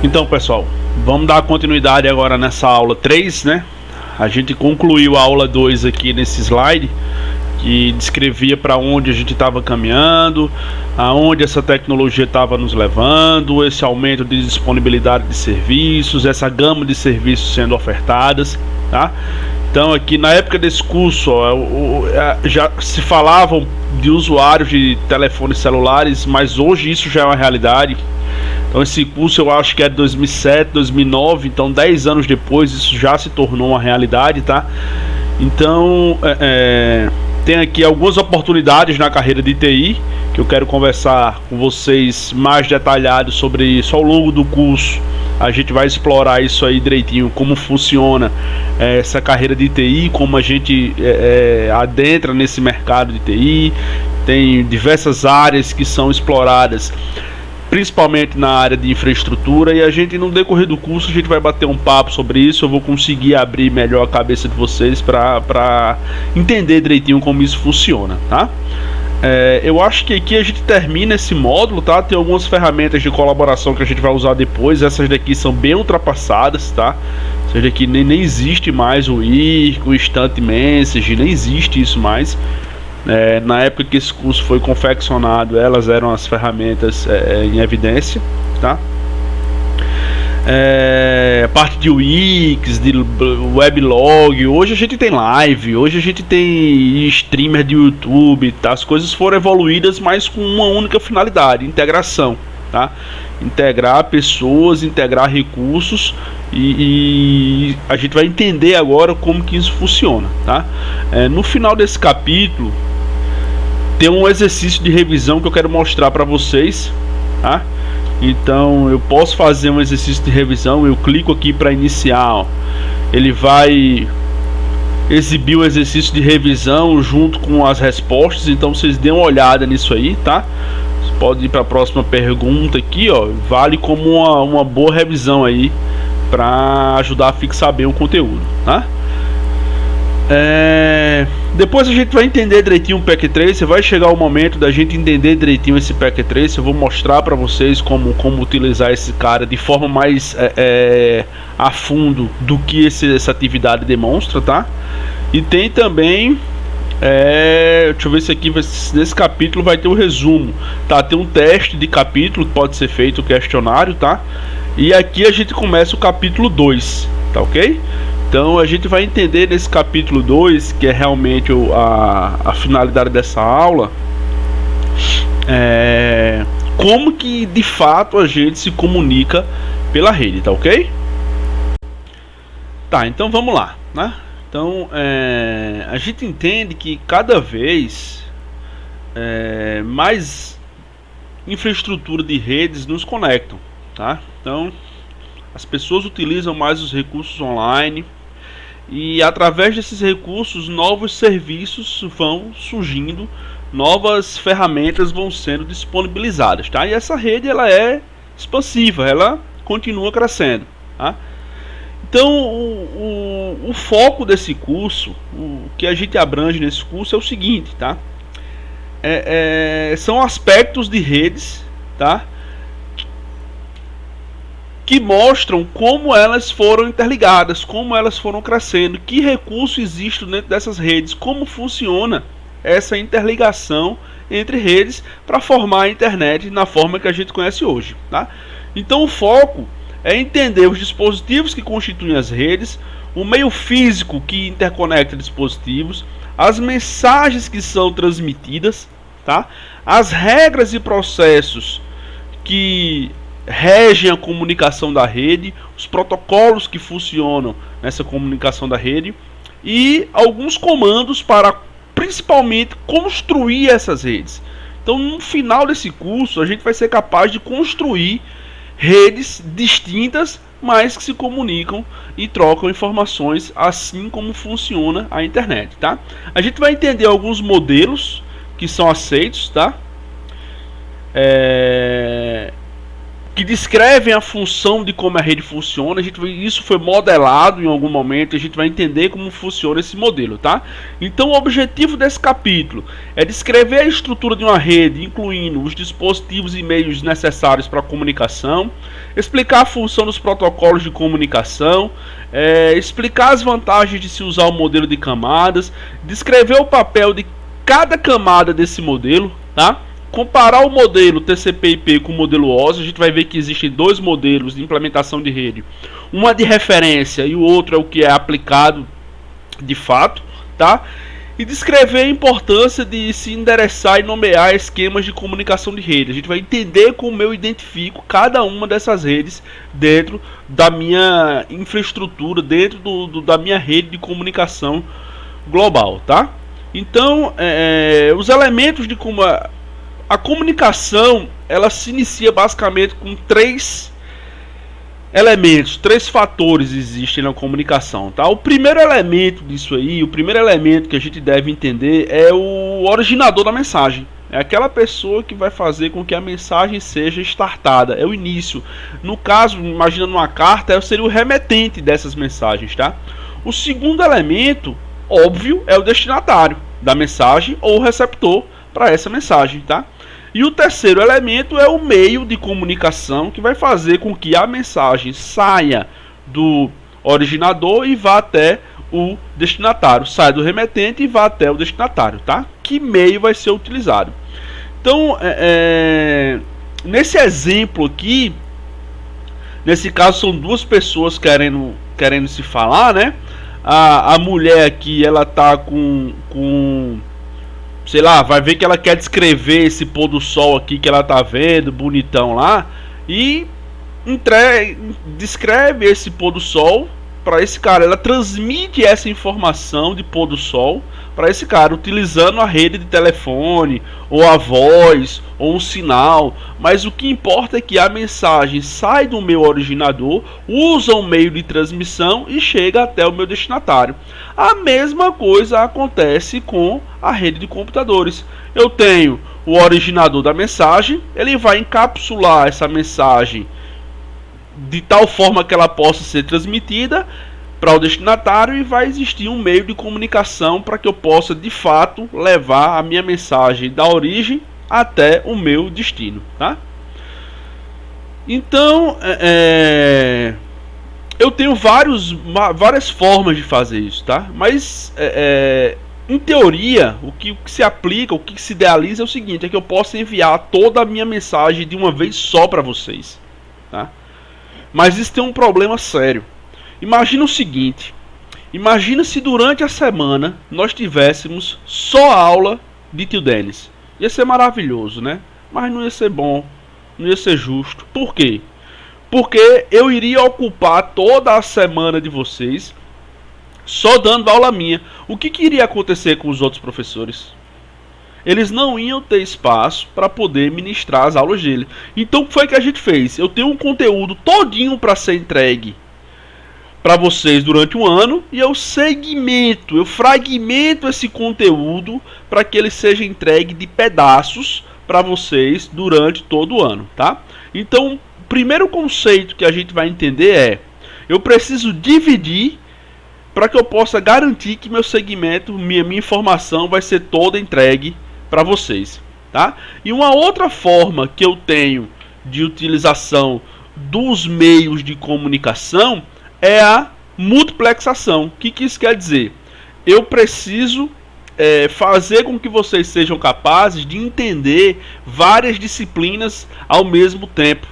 Então, pessoal, vamos dar continuidade agora nessa aula 3, né? A gente concluiu a aula 2 aqui nesse slide, que descrevia para onde a gente estava caminhando, aonde essa tecnologia estava nos levando, esse aumento de disponibilidade de serviços, essa gama de serviços sendo ofertadas, tá? Então aqui na época desse curso, já se falavam de usuários de telefones celulares, mas hoje isso já é uma realidade. Então esse curso eu acho que é de 2007, 2009, então 10 anos depois isso já se tornou uma realidade, tá? Então tem aqui algumas oportunidades na carreira de TI que eu quero conversar com vocês mais detalhado sobre isso ao longo do curso. A gente vai explorar isso aí direitinho, como funciona essa carreira de TI, como a gente adentra nesse mercado de TI. Tem diversas áreas que são exploradas, principalmente na área de infraestrutura, e a gente, no decorrer do curso, a gente vai bater um papo sobre isso. Eu vou conseguir abrir melhor a cabeça de vocês para entender direitinho como isso funciona, tá? Eu acho que aqui a gente termina esse módulo, tá? Tem algumas ferramentas de colaboração que a gente vai usar depois. Essas daqui são bem ultrapassadas, tá? Essas daqui nem existe mais o IRC, o Instant Message, nem existe isso mais. Na época que esse curso foi confeccionado, elas eram as ferramentas em evidência, tá? Parte de Wix, de weblog. Hoje a gente tem live, hoje a gente tem streamer de YouTube, tá? As coisas foram evoluídas, mas com uma única finalidade: integração, tá? Integrar pessoas, integrar recursos, e a gente vai entender agora como que isso funciona, tá? No final desse capítulo tem um exercício de revisão que eu quero mostrar para vocês, tá? Então eu posso fazer um exercício de revisão. Eu clico aqui para iniciar, ó. Ele vai exibir o exercício de revisão junto com as respostas. Então vocês dêem uma olhada nisso aí, tá? Você pode ir para a próxima pergunta aqui, ó. Vale como uma boa revisão aí para ajudar a fixar bem o conteúdo, tá? Depois a gente vai entender direitinho o Packet Tracer. Vai chegar o momento da gente entender direitinho esse Packet Tracer. Eu vou mostrar para vocês como utilizar esse cara de forma mais a fundo do que essa atividade demonstra, tá? E tem também deixa eu ver se aqui nesse capítulo vai ter o resumo, tá? Tem um teste de capítulo que pode ser feito, o questionário, tá? E aqui a gente começa o capítulo 2, tá ok? Então a gente vai entender nesse capítulo 2, que é realmente a finalidade dessa aula, como que de fato a gente se comunica pela rede, tá ok? Tá, então vamos lá, né? Então a gente entende que cada vez mais infraestrutura de redes nos conectam, tá? Então as pessoas utilizam mais os recursos online, e através desses recursos novos serviços vão surgindo, novas ferramentas vão sendo disponibilizadas, tá? E essa rede ela é expansiva, ela continua crescendo, tá? Então o foco desse curso, o que a gente abrange nesse curso é o seguinte, tá? São aspectos de redes, tá? Que mostram como elas foram interligadas, como elas foram crescendo, que recurso existe dentro dessas redes, como funciona essa interligação entre redes para formar a internet na forma que a gente conhece hoje, tá? Então o foco é entender os dispositivos que constituem as redes, o meio físico que interconecta dispositivos, as mensagens que são transmitidas, tá? As regras e processos que regem a comunicação da rede, os protocolos que funcionam nessa comunicação da rede, e alguns comandos para principalmente construir essas redes. Então no final desse curso a gente vai ser capaz de construir redes distintas, mas que se comunicam e trocam informações, assim como funciona a internet, tá? A gente vai entender alguns modelos que são aceitos, tá? que descrevem a função de como a rede funciona. Isso foi modelado em algum momento, a gente vai entender como funciona esse modelo, tá? Então o objetivo desse capítulo é descrever a estrutura de uma rede, incluindo os dispositivos e meios necessários para a comunicação, explicar a função dos protocolos de comunicação, explicar as vantagens de se usar o modelo de camadas, descrever o papel de cada camada desse modelo, tá? Comparar o modelo TCP/IP com o modelo OSI. A gente vai ver que existem dois modelos de implementação de rede, uma de referência e o outro é o que é aplicado de fato, tá? E descrever a importância de se endereçar e nomear esquemas de comunicação de rede. A gente vai entender como eu identifico cada uma dessas redes dentro da minha infraestrutura, dentro da minha rede de comunicação global, tá? Então, os elementos de como a comunicação, ela se inicia basicamente com três elementos, três fatores existem na comunicação, tá? O primeiro elemento disso aí, o primeiro elemento que a gente deve entender é o originador da mensagem. É aquela pessoa que vai fazer com que a mensagem seja startada, é o início. No caso, imaginando uma carta, seria o remetente dessas mensagens, tá? O segundo elemento, óbvio, é o destinatário da mensagem ou o receptor para essa mensagem, tá? E o terceiro elemento é o meio de comunicação que vai fazer com que a mensagem saia do originador e vá até o destinatário. Saia do remetente e vá até o destinatário, tá? Que meio vai ser utilizado? Então, nesse exemplo aqui, nesse caso são duas pessoas querendo se falar, né? A mulher aqui, ela tá com sei lá, vai ver que ela quer descrever esse pôr do sol aqui que ela tá vendo, bonitão lá, e descreve esse pôr do sol para esse cara. Ela transmite essa informação de pôr do sol para esse cara, utilizando a rede de telefone, ou a voz, ou um sinal. Mas o que importa é que a mensagem sai do meu originador, usa um meio de transmissão e chega até o meu destinatário. A mesma coisa acontece com a rede de computadores. Eu tenho o originador da mensagem, ele vai encapsular essa mensagem de tal forma que ela possa ser transmitida para o destinatário, e vai existir um meio de comunicação para que eu possa de fato levar a minha mensagem da origem até o meu destino, tá? Então, eu tenho várias formas de fazer isso, tá? Mas em teoria, o que se aplica, o que se idealiza é o seguinte: é que eu possa enviar toda a minha mensagem de uma vez só para vocês, tá? Mas isso tem um problema sério. Imagina o seguinte: imagina se durante a semana nós tivéssemos só aula de Tio Denis. Ia ser maravilhoso, né? Mas não ia ser bom, não ia ser justo. Por quê? Porque eu iria ocupar toda a semana de vocês só dando aula minha. O que iria acontecer com os outros professores? Eles não iam ter espaço para poder ministrar as aulas dele. Então o que foi que a gente fez? Eu tenho um conteúdo todinho para ser entregue para vocês durante um ano, e eu fragmento esse conteúdo para que ele seja entregue de pedaços para vocês durante todo o ano, tá? Então, o primeiro conceito que a gente vai entender é: eu preciso dividir para que eu possa garantir que meu segmento, minha informação vai ser toda entregue para vocês, tá? E uma outra forma que eu tenho de utilização dos meios de comunicação é a multiplexação. O que isso quer dizer? Eu preciso fazer com que vocês sejam capazes de entender várias disciplinas ao mesmo tempo,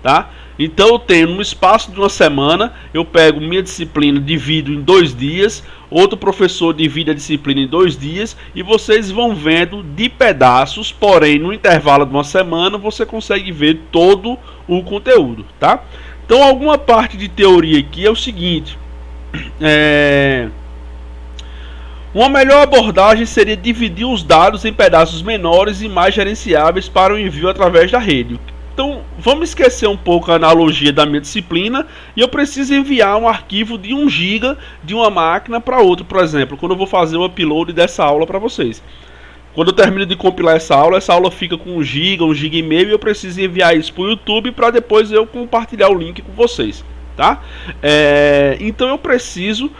tá? Então eu tenho, no espaço de uma semana, eu pego minha disciplina, divido em 2 dias, outro professor divide a disciplina em 2 dias, e vocês vão vendo de pedaços, porém no intervalo de uma semana você consegue ver todo o conteúdo, tá? Então alguma parte de teoria aqui é o seguinte: uma melhor abordagem seria dividir os dados em pedaços menores e mais gerenciáveis para o envio através da rede. Então vamos esquecer um pouco a analogia da minha disciplina, e eu preciso enviar um arquivo de 1 GB de uma máquina para outra, por exemplo, quando eu vou fazer o upload dessa aula para vocês. Quando eu termino de compilar essa aula fica com 1 GB, 1 GB e meio, e eu preciso enviar isso para o YouTube para depois eu compartilhar o link com vocês, tá? Então eu preciso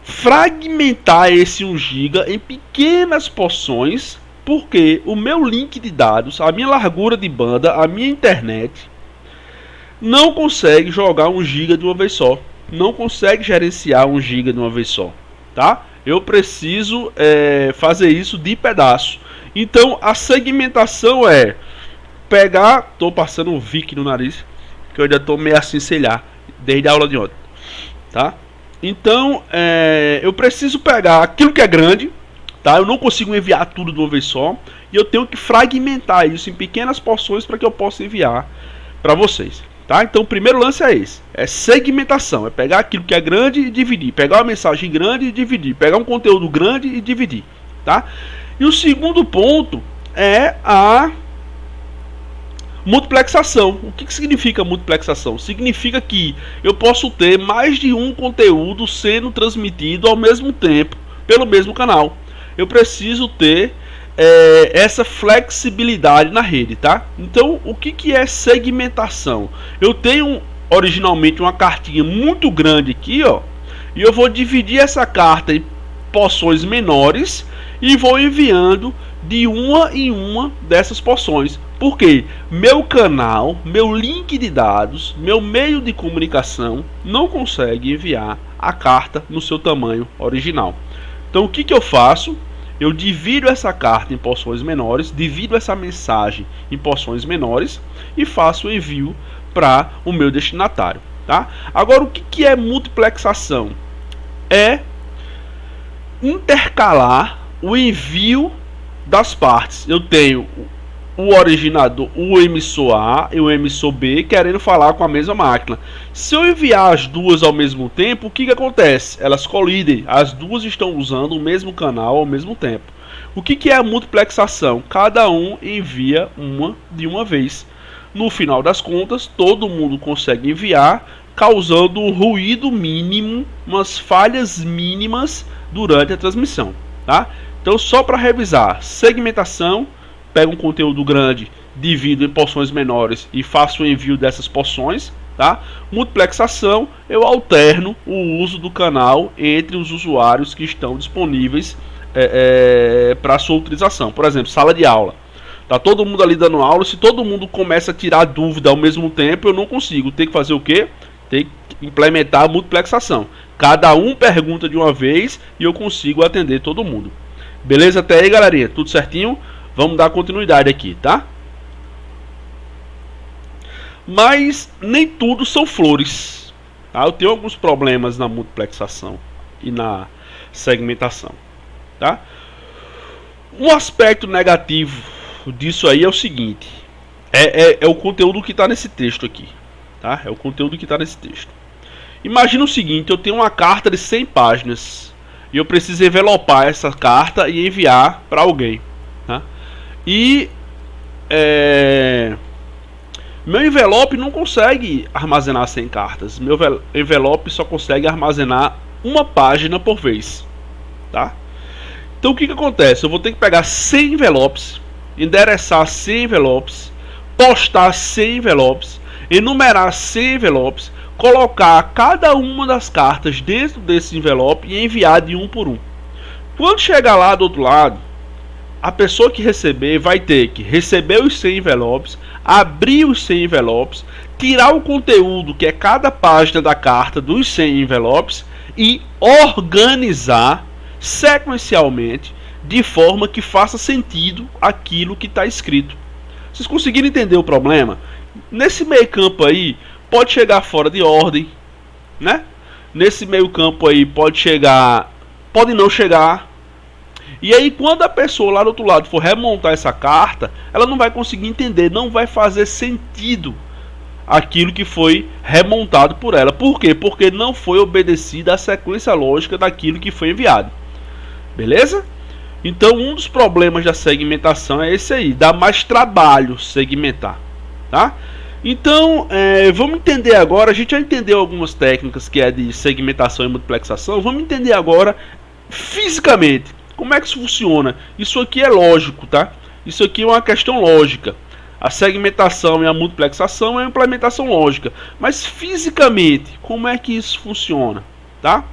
fragmentar esse 1 GB em pequenas porções, porque o meu link de dados, a minha largura de banda, a minha internet não consegue jogar 1 GB de uma vez só, não consegue gerenciar 1 GB de uma vez só, tá? Eu preciso fazer isso de pedaço. Então a segmentação é pegar, tô passando um Vic no nariz, que eu ainda tô meio assim, sei lá, desde a aula de ontem, tá? Então eu preciso pegar aquilo que é grande, tá? Eu não consigo enviar tudo de uma vez só, e eu tenho que fragmentar isso em pequenas porções para que eu possa enviar para vocês, tá? Então o primeiro lance é esse, é segmentação, é pegar aquilo que é grande e dividir, pegar uma mensagem grande e dividir, pegar um conteúdo grande e dividir, tá? E o segundo ponto é a multiplexação. O que significa multiplexação? Significa que eu posso ter mais de um conteúdo sendo transmitido ao mesmo tempo pelo mesmo canal. Eu preciso ter essa flexibilidade na rede, tá? Então, o que é segmentação? Eu tenho originalmente uma cartinha muito grande aqui, ó, e eu vou dividir essa carta em porções menores e vou enviando de uma em uma dessas porções. Porque meu canal, meu link de dados, meu meio de comunicação não consegue enviar a carta no seu tamanho original. Então o que eu faço? Eu divido essa carta em porções menores, divido essa mensagem em porções menores e faço o envio para o meu destinatário, tá? Agora, o que é multiplexação? É intercalar o envio das partes. Eu tenho o originador, o emissor A e o emissor B querendo falar com a mesma máquina. Se eu enviar as duas ao mesmo tempo, o que acontece? Elas colidem, as duas estão usando o mesmo canal ao mesmo tempo. O que é a multiplexação? Cada um envia uma de uma vez. No final das contas, todo mundo consegue enviar, causando um ruído mínimo, umas falhas mínimas durante a transmissão, tá? Então, só para revisar: segmentação, pego um conteúdo grande, divido em porções menores e faço o envio dessas porções, tá? Multiplexação, eu alterno o uso do canal entre os usuários que estão disponíveis para sua utilização. Por exemplo, sala de aula. Tá todo mundo ali dando aula, se todo mundo começa a tirar dúvida ao mesmo tempo, eu não consigo. Tem que fazer o quê? Tem que implementar a multiplexação. Cada um pergunta de uma vez e eu consigo atender todo mundo. Beleza até aí, galerinha? Tudo certinho? Vamos dar continuidade aqui, tá? Mas nem tudo são flores, tá? Eu tenho alguns problemas na multiplexação e na segmentação, tá? Um aspecto negativo disso aí é o seguinte: é o conteúdo que está nesse texto aqui, tá? É o conteúdo que está nesse texto. Imagina o seguinte: eu tenho uma carta de 100 páginas e eu preciso envelopar essa carta e enviar para alguém, tá? E meu envelope não consegue armazenar 100 cartas. Meu envelope só consegue armazenar uma página por vez, tá? Então o que acontece? Eu vou ter que pegar 100 envelopes, endereçar 100 envelopes, postar 100 envelopes, enumerar 100 envelopes, colocar cada uma das cartas dentro desse envelope e enviar de um por um. Quando chegar lá do outro lado, a pessoa que receber vai ter que receber os 100 envelopes, abrir os 100 envelopes, tirar o conteúdo que é cada página da carta dos 100 envelopes e organizar sequencialmente de forma que faça sentido aquilo que está escrito. Vocês conseguiram entender o problema? Nesse meio campo aí pode chegar fora de ordem, né? Nesse meio campo aí pode chegar, pode não chegar. E aí quando a pessoa lá do outro lado for remontar essa carta, ela não vai conseguir entender, não vai fazer sentido aquilo que foi remontado por ela. Por quê? Porque não foi obedecida a sequência lógica daquilo que foi enviado. Beleza? Então um dos problemas da segmentação é esse aí, dá mais trabalho segmentar, tá? Então vamos entender agora, a gente já entendeu algumas técnicas que é de segmentação e multiplexação, vamos entender agora fisicamente Como é que isso funciona? Isso aqui é lógico, tá? Isso aqui é uma questão lógica. A segmentação e a multiplexação é uma implementação lógica. Mas fisicamente, como é que isso funciona, tá?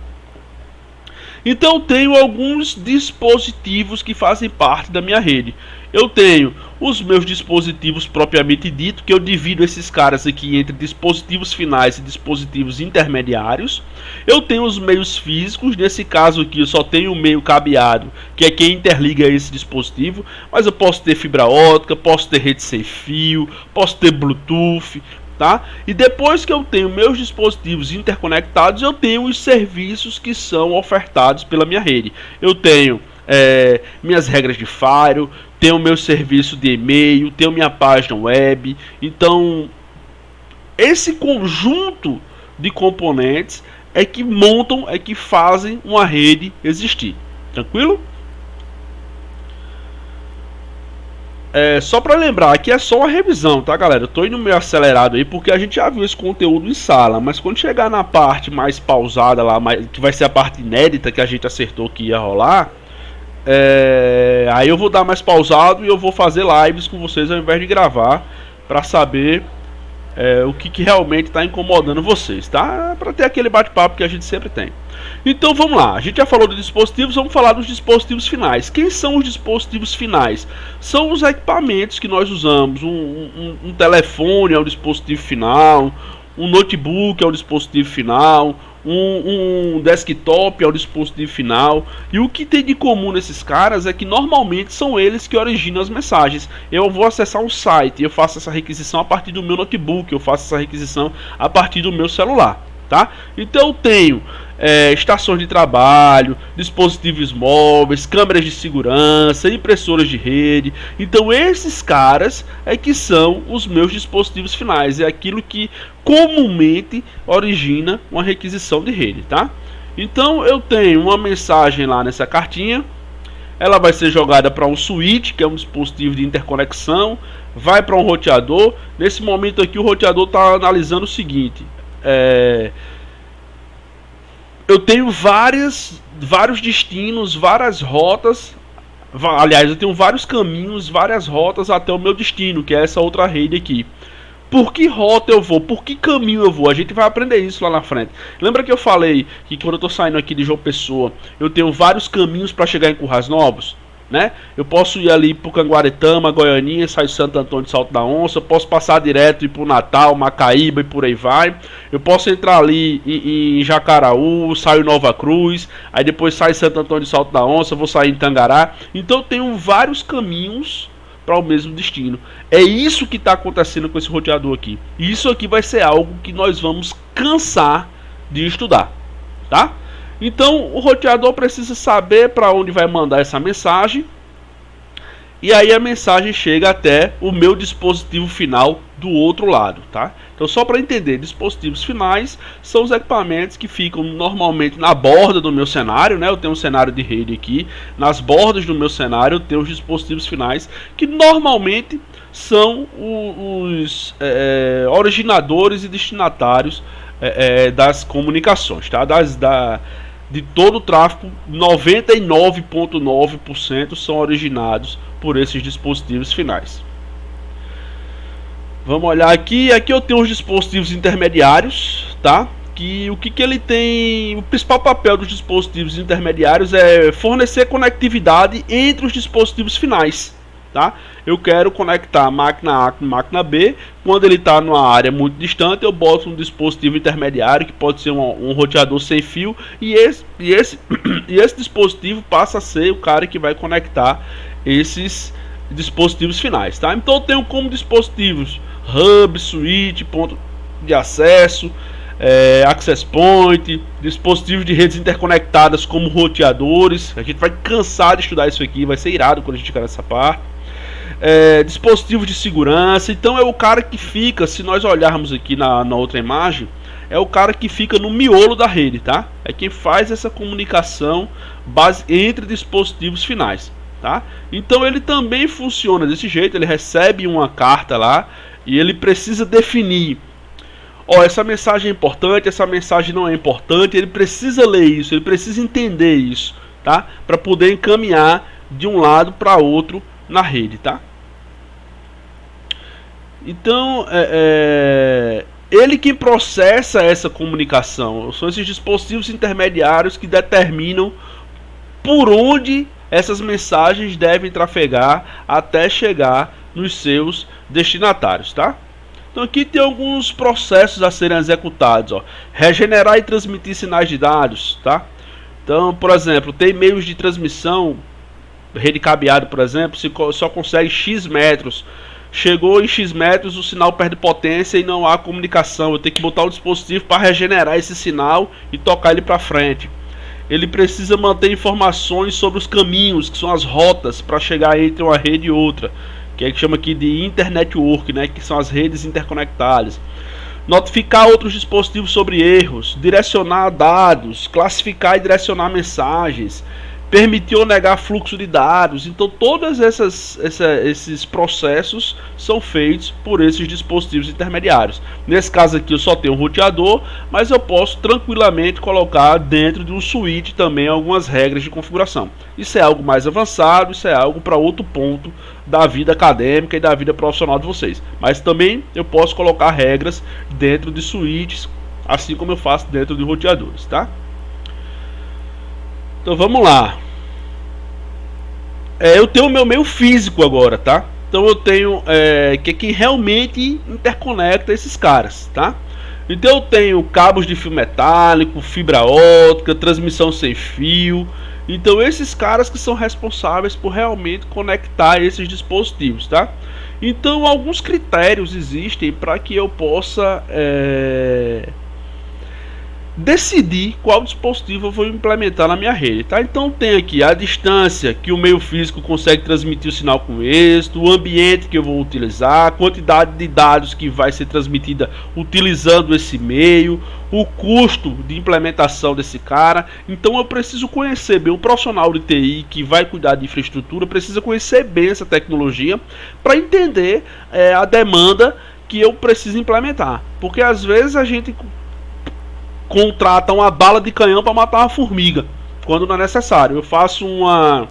Então eu tenho alguns dispositivos que fazem parte da minha rede. Eu tenho os meus dispositivos propriamente dito, que eu divido esses caras aqui entre dispositivos finais e dispositivos intermediários. Eu tenho os meios físicos, nesse caso aqui eu só tenho o meio cabeado, que é quem interliga esse dispositivo, mas eu posso ter fibra ótica, posso ter rede sem fio, posso ter Bluetooth, tá? E depois que eu tenho meus dispositivos interconectados, eu tenho os serviços que são ofertados pela minha rede. Eu tenho minhas regras de firewall, tenho meu serviço de e-mail, tenho minha página web. Então, esse conjunto de componentes é que montam, é que fazem uma rede existir. Tranquilo? Só para lembrar, aqui é só uma revisão, tá, galera? Eu tô indo meio acelerado aí porque a gente já viu esse conteúdo em sala, mas quando chegar na parte mais pausada lá, que vai ser a parte inédita que a gente acertou que ia rolar, aí eu vou dar mais pausado e eu vou fazer lives com vocês ao invés de gravar, para saber o que realmente está incomodando vocês, tá? Para ter aquele bate-papo que a gente sempre tem. Então vamos lá, a gente já falou dos dispositivos, vamos falar dos dispositivos finais. Quem são os dispositivos finais? São os equipamentos que nós usamos. Um telefone é o dispositivo final, um notebook é o dispositivo final, um desktop é o dispositivo final. E o que tem de comum nesses caras é que normalmente são eles que originam as mensagens. Eu vou acessar um site, eu faço essa requisição a partir do meu notebook, eu faço essa requisição a partir do meu celular, tá? Então eu tenho estações de trabalho, dispositivos móveis, câmeras de segurança, impressoras de rede. Então esses caras é que são os meus dispositivos finais, é aquilo que comumente origina uma requisição de rede, tá? Então eu tenho uma mensagem lá nessa cartinha, ela vai ser jogada para um switch, que é um dispositivo de interconexão, vai para um roteador. Nesse momento aqui o roteador está analisando o seguinte: eu tenho vários destinos, várias rotas. Aliás, eu tenho vários caminhos, várias rotas até o meu destino, que é essa outra rede aqui. Por que rota eu vou? Por que caminho eu vou? A gente vai aprender isso lá na frente. Lembra que eu falei que quando eu estou saindo aqui de João Pessoa, eu tenho vários caminhos para chegar em Currais Novos? Né? Eu posso ir ali pro Canguaretama, Goianinha, sair de Santo Antônio de Salto da Onça, eu posso passar direto e ir pro Natal, Macaíba e por aí vai. Eu posso entrar ali em Jacaraú, saio em Nova Cruz, aí depois saio em Santo Antônio de Salto da Onça, vou sair em Tangará. Então eu tenho vários caminhos para o mesmo destino. É isso que está acontecendo com esse roteador aqui. E isso aqui vai ser algo que nós vamos cansar de estudar, tá? Então o roteador precisa saber para onde vai mandar essa mensagem. E aí a mensagem chega até o meu dispositivo final do outro lado, tá? Então só para entender, dispositivos finais são os equipamentos que ficam normalmente na borda do meu cenário, né? Eu tenho um cenário de rede aqui, nas bordas do meu cenário eu tenho os dispositivos finais, que normalmente são os originadores e destinatários das comunicações, tá? De todo o tráfego, 99,9% são originados por esses dispositivos finais. Vamos olhar aqui. Aqui eu tenho os dispositivos intermediários, tá? O que ele tem? O principal papel dos dispositivos intermediários é fornecer conectividade entre os dispositivos finais, tá? Eu quero conectar a máquina A com a máquina B. Quando ele está numa área muito distante, eu boto um dispositivo intermediário, que pode ser um roteador sem fio, e esse dispositivo passa a ser o cara que vai conectar esses dispositivos finais, tá? Então eu tenho como dispositivos hub, switch, ponto de acesso, access point, dispositivos de redes interconectadas como roteadores. A gente vai cansar de estudar isso aqui, vai ser irado quando a gente chegar nessa parte. Dispositivos de segurança. Então é o cara que fica, se nós olharmos aqui na outra imagem, é o cara que fica no miolo da rede, tá? É quem faz essa comunicação entre dispositivos finais, tá? Então ele também funciona desse jeito. Ele recebe uma carta lá e ele precisa definir: essa mensagem é importante, essa mensagem não é importante. Ele precisa ler isso, ele precisa entender isso, tá? Para poder encaminhar de um lado para outro na rede, tá? Então, ele que processa essa comunicação. São esses dispositivos intermediários que determinam por onde essas mensagens devem trafegar até chegar nos seus destinatários, tá? Então aqui tem alguns processos a serem executados, ó. Regenerar e transmitir sinais de dados, tá? Então, por exemplo, tem meios de transmissão, rede cabeada, por exemplo, só consegue X metros. Chegou em X metros, o sinal perde potência e não há comunicação. Eu tenho que botar o dispositivo para regenerar esse sinal e tocar ele para frente. Ele precisa manter informações sobre os caminhos, que são as rotas para chegar entre uma rede e outra, que é que chama aqui de Internetwork, né, que são as redes interconectadas. Notificar outros dispositivos sobre erros, direcionar dados, classificar e direcionar mensagens, permitir ou negar fluxo de dados. Então todos esses processos são feitos por esses dispositivos intermediários. Nesse caso aqui eu só tenho um roteador, mas eu posso tranquilamente colocar dentro de um switch também algumas regras de configuração. Isso é algo mais avançado, isso é algo para outro ponto da vida acadêmica e da vida profissional de vocês. Mas também eu posso colocar regras dentro de switches, assim como eu faço dentro de roteadores, tá? Então vamos lá. Eu tenho o meu meio físico agora, tá? Então eu tenho que realmente interconecta esses caras, tá? Então eu tenho cabos de fio metálico, fibra óptica, transmissão sem fio. Então esses caras que são responsáveis por realmente conectar esses dispositivos, tá? Então alguns critérios existem para que eu possa decidir qual dispositivo eu vou implementar na minha rede, tá? Então tem aqui a distância que o meio físico consegue transmitir o sinal com êxito, o ambiente que eu vou utilizar, a quantidade de dados que vai ser transmitida utilizando esse meio, o custo de implementação desse cara. Então eu preciso conhecer bem, o profissional de TI que vai cuidar de infraestrutura precisa conhecer bem essa tecnologia para entender a demanda que eu preciso implementar, porque às vezes a gente contrata uma bala de canhão para matar uma formiga, quando não é necessário. Eu faço uma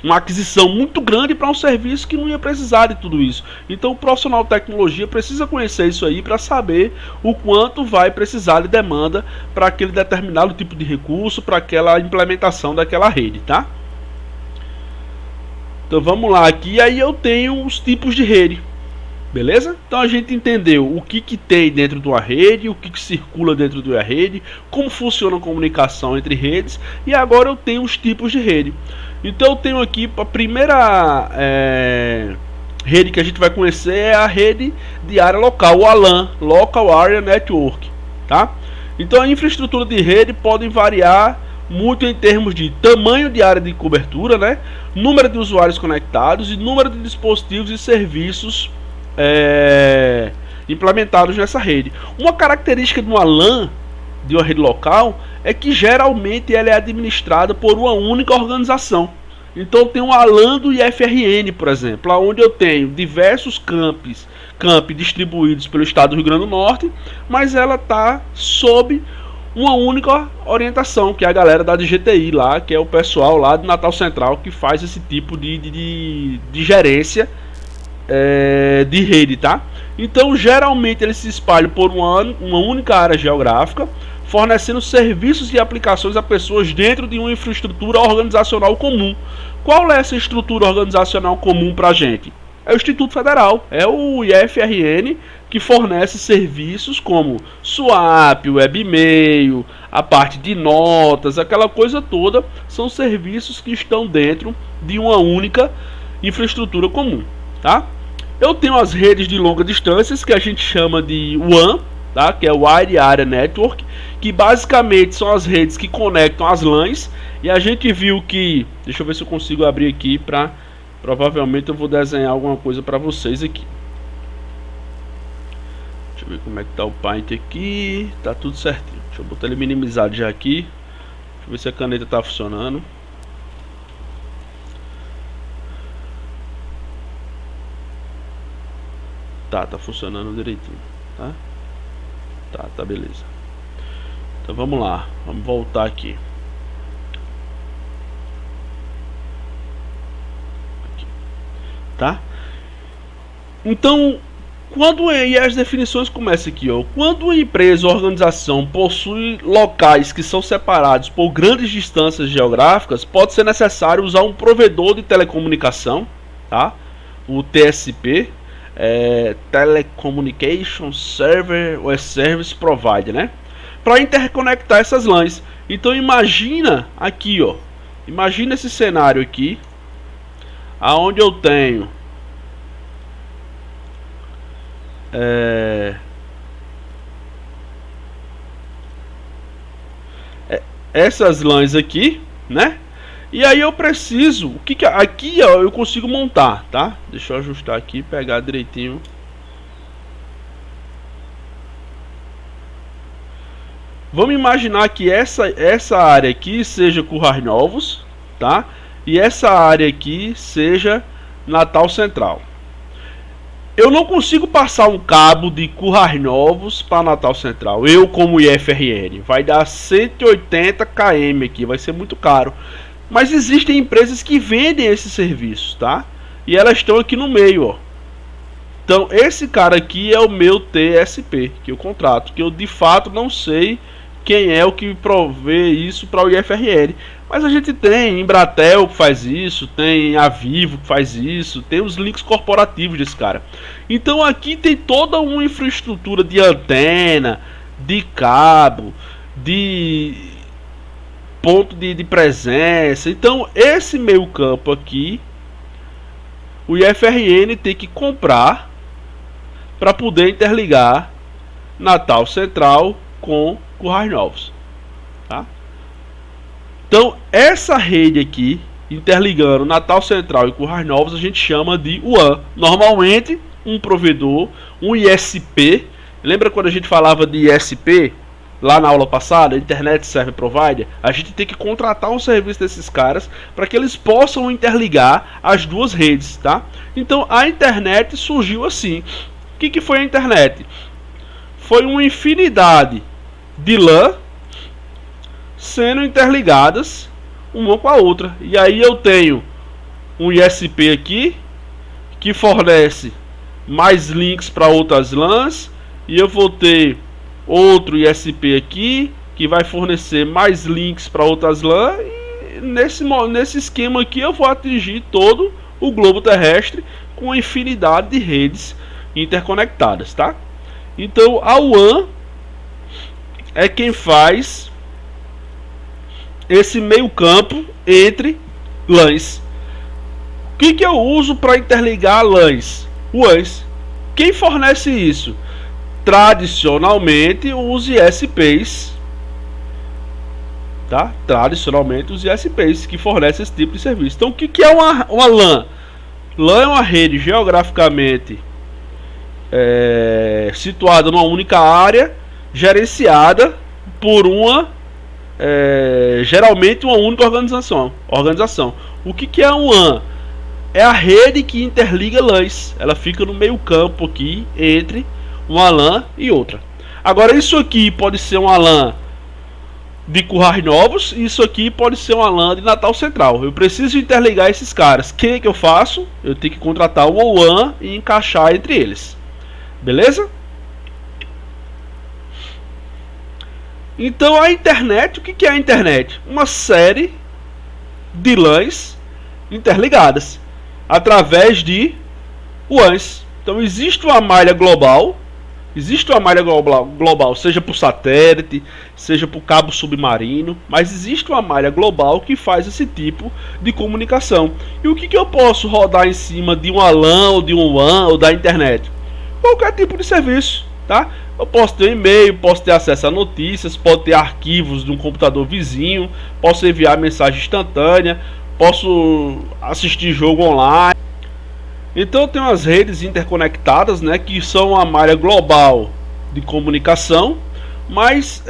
aquisição muito grande para um serviço que não ia precisar de tudo isso. Então o profissional de tecnologia precisa conhecer isso aí para saber o quanto vai precisar de demanda para aquele determinado tipo de recurso, para aquela implementação daquela rede, tá? Então vamos lá aqui, aí eu tenho os tipos de rede. Beleza? Então a gente entendeu o que tem dentro de uma rede, o que circula dentro de uma rede, como funciona a comunicação entre redes, e agora eu tenho os tipos de rede. Então eu tenho aqui a primeira rede que a gente vai conhecer é a rede de área local, o LAN, Local Area Network, tá? Então a infraestrutura de rede pode variar muito em termos de tamanho de área de cobertura, né? Número de usuários conectados e número de dispositivos e serviços implementados nessa rede. Uma característica de uma LAN, de uma rede local, é que geralmente ela é administrada por uma única organização. Então tem uma LAN do IFRN, por exemplo, onde eu tenho diversos campi distribuídos pelo estado do Rio Grande do Norte, mas ela está sob uma única orientação, que é a galera da DGTI lá, que é o pessoal lá do Natal Central que faz esse tipo de gerência de rede, tá? Então geralmente eles se espalham por uma única área geográfica, fornecendo serviços e aplicações a pessoas dentro de uma infraestrutura organizacional comum. Qual é essa estrutura organizacional comum para a gente? É o Instituto Federal, é o IFRN, que fornece serviços como SWAP, webmail, a parte de notas, aquela coisa toda, são serviços que estão dentro de uma única infraestrutura comum, tá? Eu tenho as redes de longa distância, que a gente chama de WAN, tá? Que é Wide Area Network, que basicamente são as redes que conectam as LANs. E a gente viu que, deixa eu ver se eu consigo abrir aqui para, provavelmente eu vou desenhar alguma coisa para vocês aqui. Deixa eu ver como é que tá o Paint aqui, tá tudo certinho. Deixa eu botar ele minimizado já aqui. Deixa eu ver se a caneta tá funcionando. Tá funcionando direitinho, tá? Tá, beleza. Então vamos lá, vamos voltar aqui. tá? Então, e as definições começam aqui, ó. Quando uma empresa ou organização possui locais que são separados por grandes distâncias geográficas, pode ser necessário usar um provedor de telecomunicação, tá? O TSP, Telecommunication Server ou Service Provider, né? Para interconectar essas LANs. Então imagina aqui, ó. Imagina esse cenário aqui, aonde eu tenho essas LANs aqui, né? E aí eu preciso, aqui, ó, eu consigo montar, tá? Deixa eu ajustar aqui, pegar direitinho. Vamos imaginar que essa área aqui seja Currais Novos, tá? E essa área aqui seja Natal Central. Eu não consigo passar um cabo de Currais Novos para Natal Central. Eu, como IFRN, vai dar 180 km aqui, vai ser muito caro. Mas existem empresas que vendem esse serviço, tá? E elas estão aqui no meio, ó. Então, esse cara aqui é o meu TSP, que eu contrato, que eu de fato não sei quem é o que provê isso para o IFRN. Mas a gente tem Embratel que faz isso, tem a Vivo que faz isso, tem os links corporativos desse cara. Então aqui tem toda uma infraestrutura de antena, de cabo, de ponto de presença. Então esse meio campo aqui, o IFRN tem que comprar para poder interligar Natal Central com Currais Novos, tá? Então essa rede aqui, interligando Natal Central e Currais Novos, a gente chama de WAN. Normalmente um provedor, um ISP. Lembra quando a gente falava de ISP lá na aula passada, Internet Service Provider? A gente tem que contratar um serviço desses caras para que eles possam interligar as duas redes, tá? Então a internet surgiu assim. O que foi a internet? Foi uma infinidade de LAN sendo interligadas uma com a outra. E aí eu tenho um ISP aqui que fornece mais links para outras LANs, e eu vou ter outro ISP aqui que vai fornecer mais links para outras LAN, e nesse esquema aqui eu vou atingir todo o globo terrestre com uma infinidade de redes interconectadas, tá? Então a WAN é quem faz esse meio campo entre LANs. O que eu uso para interligar LANs? WANs. Quem fornece isso? Tradicionalmente os ISPs, tá? Tradicionalmente os ISPs que fornecem esse tipo de serviço. Então o que é uma LAN? LAN é uma rede geograficamente situada numa única área, gerenciada por geralmente uma única organização. O que é um LAN? É a rede que interliga LANs. Ela fica no meio campo aqui entre uma LAN e outra. Agora isso aqui pode ser uma LAN de Currais Novos, e isso aqui pode ser uma LAN de Natal Central. Eu preciso interligar esses caras. O que eu faço? Eu tenho que contratar uma WAN e encaixar entre eles. Beleza? Então a internet, o que é a internet? Uma série de LANs interligadas através de WANs. Então existe uma malha global, seja por satélite, seja por cabo submarino, mas existe uma malha global que faz esse tipo de comunicação. E o que eu posso rodar em cima de uma LAN ou de um WAN ou da internet? Qualquer tipo de serviço, tá? Eu posso ter e-mail, posso ter acesso a notícias, posso ter arquivos de um computador vizinho, posso enviar mensagem instantânea, posso assistir jogo online. Então eu tenho as redes interconectadas, né, que são a malha global de comunicação, mas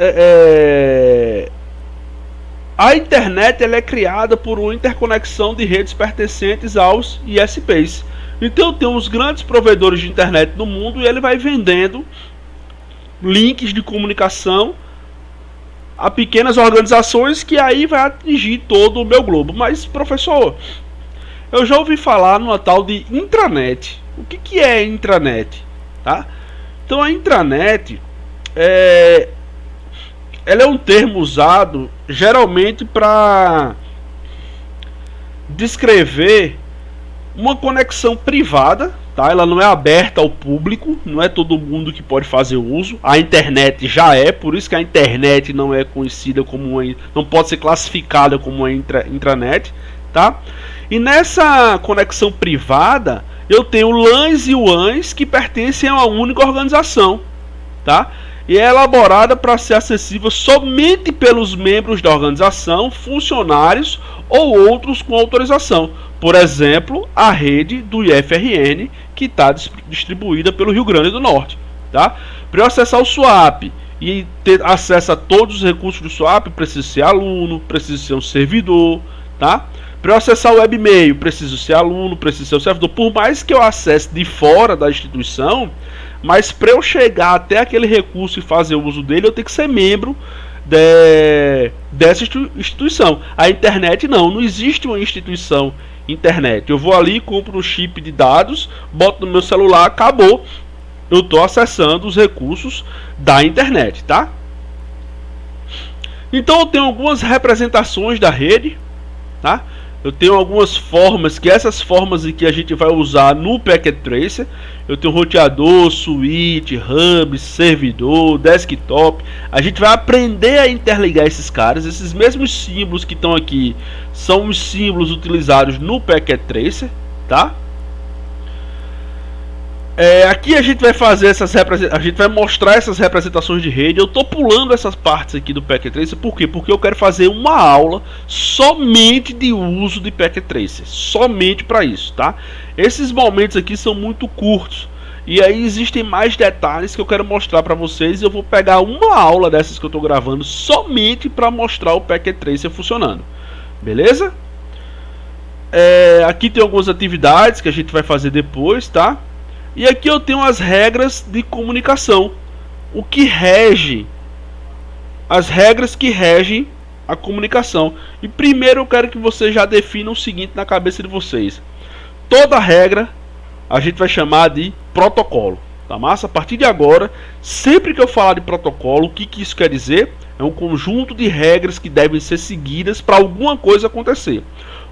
a internet ela é criada por uma interconexão de redes pertencentes aos ISPs. Então eu tenho os grandes provedores de internet no mundo e ele vai vendendo links de comunicação a pequenas organizações que aí vai atingir todo o meu globo. Mas professor, Eu já ouvi falar numa tal de intranet. O que é intranet? Tá? Então a intranet ela é um termo usado geralmente para descrever uma conexão privada, tá? Ela não é aberta ao público, não é todo mundo que pode fazer uso. A internet já é, por isso que a internet não é conhecida como não pode ser classificada como uma intranet, tá? E nessa conexão privada, eu tenho LANs e WANs que pertencem a uma única organização, tá? E é elaborada para ser acessível somente pelos membros da organização, funcionários ou outros com autorização. Por exemplo, a rede do IFRN, que está distribuída pelo Rio Grande do Norte. Tá? Para eu acessar o SWAP e ter acesso a todos os recursos do SWAP, preciso ser aluno, preciso ser um servidor. Tá? Para eu acessar o webmail, preciso ser aluno, preciso ser um servidor. Por mais que eu acesse de fora da instituição, mas para eu chegar até aquele recurso e fazer o uso dele, eu tenho que ser membro dessa instituição. A internet não existe uma instituição internet. Eu vou ali, compro um chip de dados, boto no meu celular, acabou. Eu estou acessando os recursos da internet, tá? Então eu tenho algumas representações da rede, tá? Eu tenho algumas formas, que essas formas aqui a gente vai usar no Packet Tracer. Eu tenho roteador, switch, hub, servidor, desktop. A gente vai aprender a interligar esses caras. Esses mesmos símbolos que estão aqui são os símbolos utilizados no Packet Tracer, tá? Aqui a gente vai fazer a gente vai mostrar essas representações de rede. Eu estou pulando essas partes aqui do Packet Tracer, por quê? Porque eu quero fazer uma aula somente de uso de Packet Tracer, somente para isso, tá? Esses momentos aqui são muito curtos e aí existem mais detalhes que eu quero mostrar para vocês. Eu vou pegar uma aula dessas que eu estou gravando somente para mostrar o Packet Tracer funcionando, beleza? Aqui tem algumas atividades que a gente vai fazer depois, tá? E aqui eu tenho as regras de comunicação. O que rege, as regras que regem a comunicação. E primeiro eu quero que vocês já definam o seguinte na cabeça de vocês. Toda regra a gente vai chamar de protocolo. Tá massa? A partir de agora, sempre que eu falar de protocolo, o que isso quer dizer? É um conjunto de regras que devem ser seguidas para alguma coisa acontecer.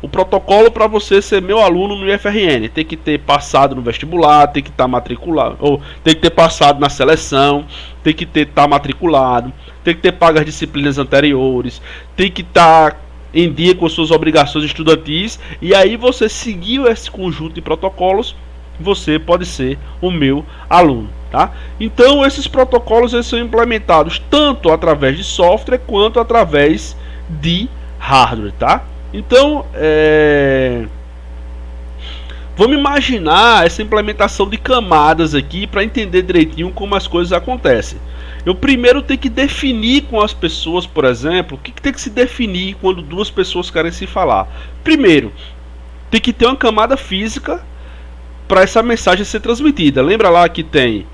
O protocolo para você ser meu aluno no IFRN tem que ter passado no vestibular, tem que estar matriculado, ou tem que ter passado na seleção, tem que estar matriculado, tem que ter pago as disciplinas anteriores, tem que estar em dia com suas obrigações estudantis. E aí você seguiu esse conjunto de protocolos, você pode ser o meu aluno, tá? Então esses protocolos eles são implementados tanto através de software quanto através de hardware, tá? Então, vamos imaginar essa implementação de camadas aqui para entender direitinho como as coisas acontecem. Eu primeiro tenho que definir com as pessoas, por exemplo, o que tem que se definir quando duas pessoas querem se falar. Primeiro, tem que ter uma camada física para essa mensagem ser transmitida. Lembra lá que tem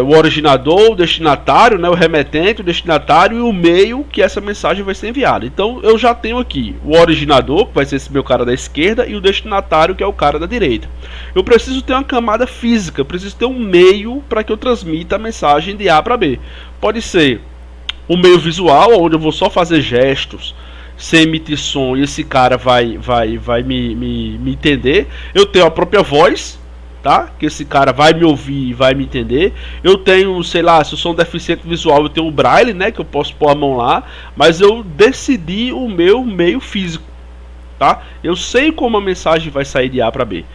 o originador, o destinatário, né, o remetente, o destinatário e o meio que essa mensagem vai ser enviada. Então eu já tenho aqui o originador, que vai ser esse meu cara da esquerda, e o destinatário, que é o cara da direita. Eu preciso ter uma camada física, eu preciso ter um meio para que eu transmita a mensagem de A para B. Pode ser um meio visual, onde eu vou só fazer gestos sem emitir som e esse cara vai me entender. Eu tenho a própria voz, tá? Que esse cara vai me ouvir e vai me entender. Eu tenho, sei lá, se eu sou um deficiente visual, eu tenho o braille, né? Que eu posso pôr a mão lá. Mas eu decidi o meu meio físico, tá? Eu sei como a mensagem vai sair de A para B.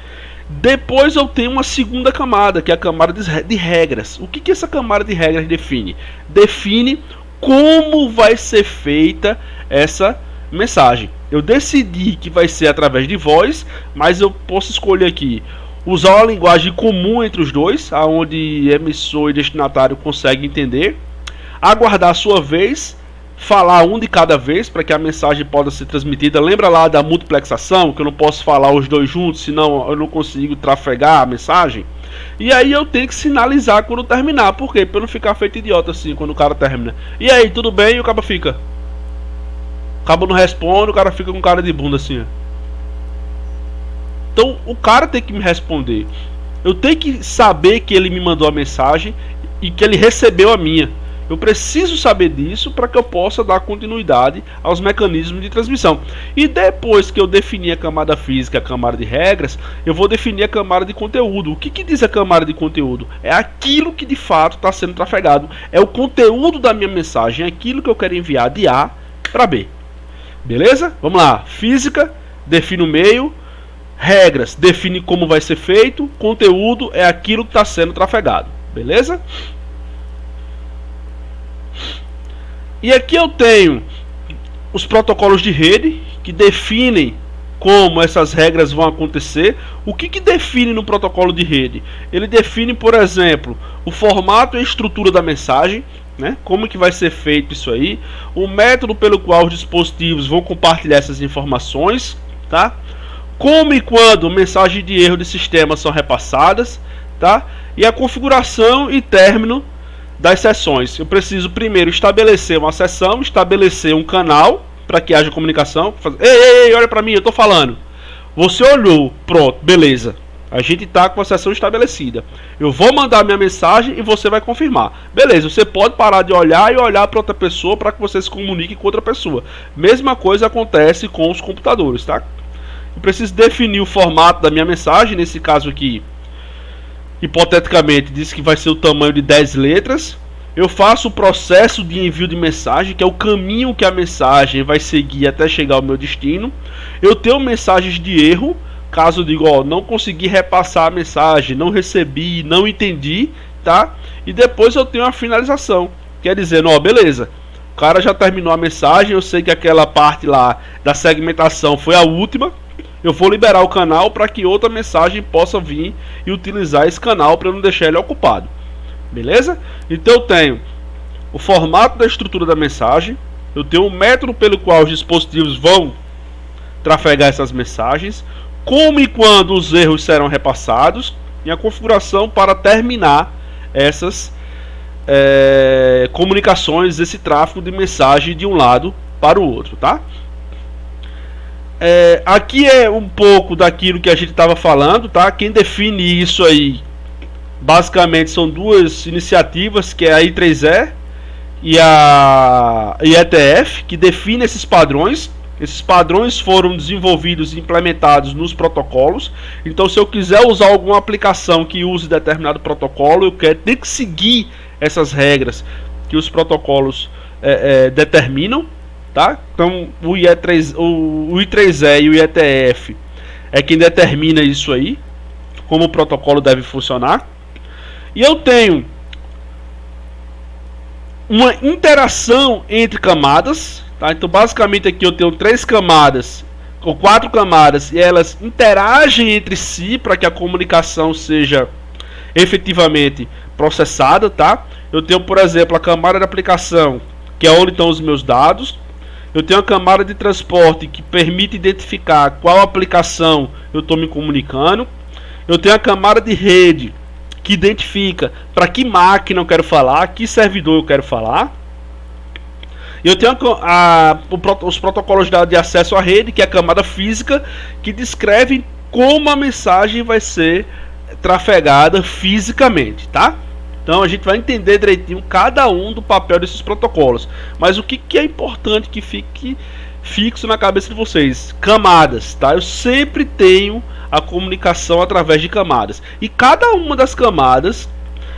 Depois eu tenho uma segunda camada, que é a camada de regras. O que essa camada de regras define? Define como vai ser feita essa mensagem. Eu decidi que vai ser através de voz, mas eu posso escolher aqui usar uma linguagem comum entre os dois, aonde emissor e destinatário conseguem entender, aguardar a sua vez, falar um de cada vez para que a mensagem possa ser transmitida. Lembra lá da multiplexação, que eu não posso falar os dois juntos, senão eu não consigo trafegar a mensagem? E aí eu tenho que sinalizar quando terminar. Por quê? Para eu não ficar feito idiota assim quando o cara termina. E aí, tudo bem? E o cara fica. O cara não responde, o cara fica com cara de bunda assim, ó. Então o cara tem que me responder. Eu tenho que saber que ele me mandou a mensagem e que ele recebeu a minha. Eu preciso saber disso para que eu possa dar continuidade aos mecanismos de transmissão. E depois que eu definir a camada física, a camada de regras, eu vou definir a camada de conteúdo. O que diz a camada de conteúdo? É aquilo que de fato está sendo trafegado. É o conteúdo da minha mensagem, é aquilo que eu quero enviar de A para B. Beleza? Vamos lá. Física, define o meio. Regras, define como vai ser feito. Conteúdo é aquilo que está sendo trafegado. Beleza? E aqui eu tenho os protocolos de rede que definem como essas regras vão acontecer. O que define no protocolo de rede? Ele define, por exemplo, o formato e a estrutura da mensagem, né? Como que vai ser feito isso aí, o método pelo qual os dispositivos vão compartilhar essas informações, tá? Como e quando mensagens de erro de sistema são repassadas, tá? E a configuração e término das sessões. Eu preciso primeiro estabelecer uma sessão, estabelecer um canal para que haja comunicação. Ei, olha para mim, eu estou falando. Você olhou, pronto, beleza. A gente está com a sessão estabelecida. Eu vou mandar minha mensagem e você vai confirmar. Beleza, você pode parar de olhar e olhar para outra pessoa para que você se comunique com outra pessoa. Mesma coisa acontece com os computadores, tá? Eu preciso definir o formato da minha mensagem, nesse caso aqui. Hipoteticamente, diz que vai ser o tamanho de 10 letras. Eu faço o processo de envio de mensagem, que é o caminho que a mensagem vai seguir até chegar ao meu destino. Eu tenho mensagens de erro, caso eu diga, ó, não consegui repassar a mensagem, não recebi, não entendi, tá? E depois eu tenho a finalização, quer dizer, ó, beleza, o cara já terminou a mensagem, eu sei que aquela parte lá da segmentação foi a última. Eu vou liberar o canal para que outra mensagem possa vir e utilizar esse canal para não deixar ele ocupado. Beleza? Então eu tenho o formato da estrutura da mensagem. Eu tenho o método pelo qual os dispositivos vão trafegar essas mensagens. Como e quando os erros serão repassados. E a configuração para terminar essas comunicações, esse tráfego de mensagem de um lado para o outro, tá? Aqui é um pouco daquilo que a gente estava falando, tá? Quem define isso aí, basicamente, são duas iniciativas, que é a I3E e a ETF, que define esses padrões. Esses padrões foram desenvolvidos e implementados nos protocolos. Então, se eu quiser usar alguma aplicação que use determinado protocolo, eu quero ter que seguir essas regras que os protocolos determinam. Tá? Então o I3E e o IETF é quem determina isso aí, como o protocolo deve funcionar. E eu tenho uma interação entre camadas, tá? Então basicamente aqui eu tenho 3 camadas ou 4 camadas e elas interagem entre si para que a comunicação seja efetivamente processada, tá? Eu tenho, por exemplo, a camada de aplicação, que é onde estão os meus dados. Eu tenho a camada de transporte, que permite identificar qual aplicação eu estou me comunicando. Eu tenho a camada de rede, que identifica para que máquina eu quero falar, que servidor eu quero falar. Eu tenho os protocolos de acesso à rede, que é a camada física, que descreve como a mensagem vai ser trafegada fisicamente, tá? Então a gente vai entender direitinho cada um do papel desses protocolos. Mas o que é importante que fique fixo na cabeça de vocês? Camadas, tá? Eu sempre tenho a comunicação através de camadas. E cada uma das camadas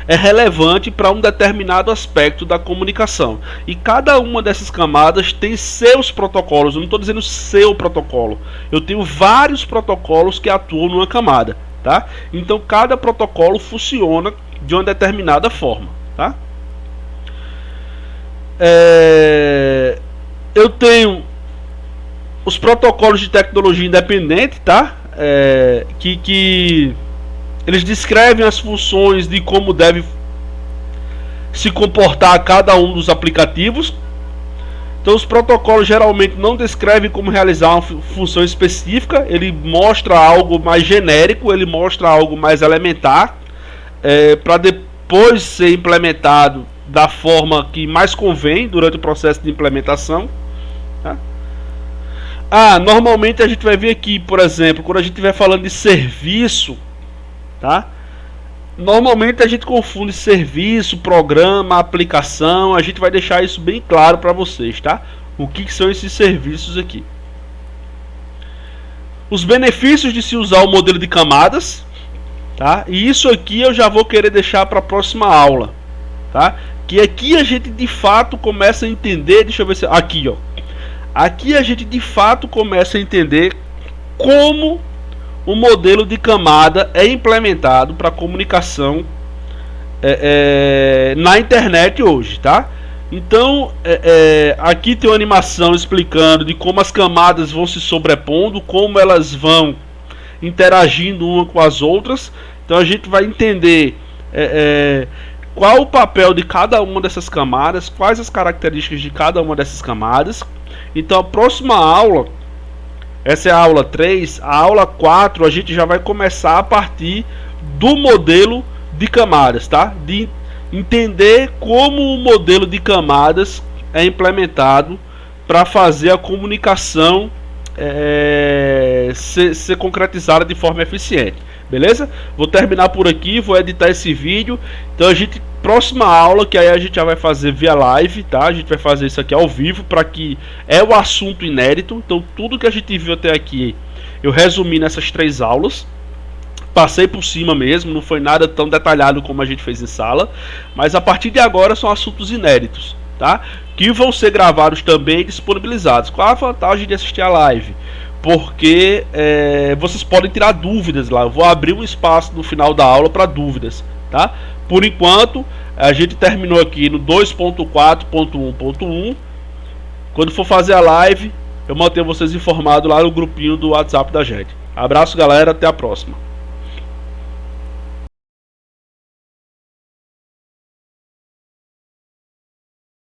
é relevante para um determinado aspecto da comunicação. E cada uma dessas camadas tem seus protocolos. Eu não estou dizendo seu protocolo. Eu tenho vários protocolos que atuam numa camada, tá? Então cada protocolo funciona de uma determinada forma, tá? Eu tenho os protocolos de tecnologia independente, tá? Que eles descrevem as funções de como deve se comportar cada um dos aplicativos. Então os protocolos geralmente não descrevem como realizar uma função específica. Ele mostra algo mais genérico, ele mostra algo mais elementar, para depois ser implementado da forma que mais convém durante o processo de implementação, tá? Normalmente a gente vai ver aqui, por exemplo, quando a gente estiver falando de serviço, tá? Normalmente a gente confunde serviço, programa, aplicação. A gente vai deixar isso bem claro para vocês, tá? O que são esses serviços aqui? Os benefícios de se usar o modelo de camadas, tá? E isso aqui eu já vou querer deixar para a próxima aula, tá? Que aqui a gente de fato começa a entender, deixa eu ver se aqui, ó. Aqui a gente de fato começa a entender como o modelo de camada é implementado para comunicação na internet hoje, tá? Então, aqui tem uma animação explicando de como as camadas vão se sobrepondo, como elas vão interagindo uma com as outras. Então a gente vai entender qual o papel de cada uma dessas camadas, quais as características de cada uma dessas camadas. Então a próxima aula, essa é a aula 3, a aula 4 a gente já vai começar a partir do modelo de camadas, tá? De entender como o modelo de camadas é implementado para fazer a comunicação ser concretizada de forma eficiente. Beleza? Vou terminar por aqui, vou editar esse vídeo. Então a gente, próxima aula, que aí a gente já vai fazer via live, tá? A gente vai fazer isso aqui ao vivo, para que é o assunto inédito. Então tudo que a gente viu até aqui eu resumi nessas 3 aulas. Passei por cima mesmo, não foi nada tão detalhado como a gente fez em sala. Mas a partir de agora são assuntos inéditos, tá? Que vão ser gravados também e disponibilizados. Qual a vantagem de assistir a live? Porque vocês podem tirar dúvidas lá. Eu vou abrir um espaço no final da aula para dúvidas, tá? Por enquanto, a gente terminou aqui no 2.4.1.1. Quando for fazer a live, eu mantenho vocês informados lá no grupinho do WhatsApp da gente. Abraço, galera, até a próxima.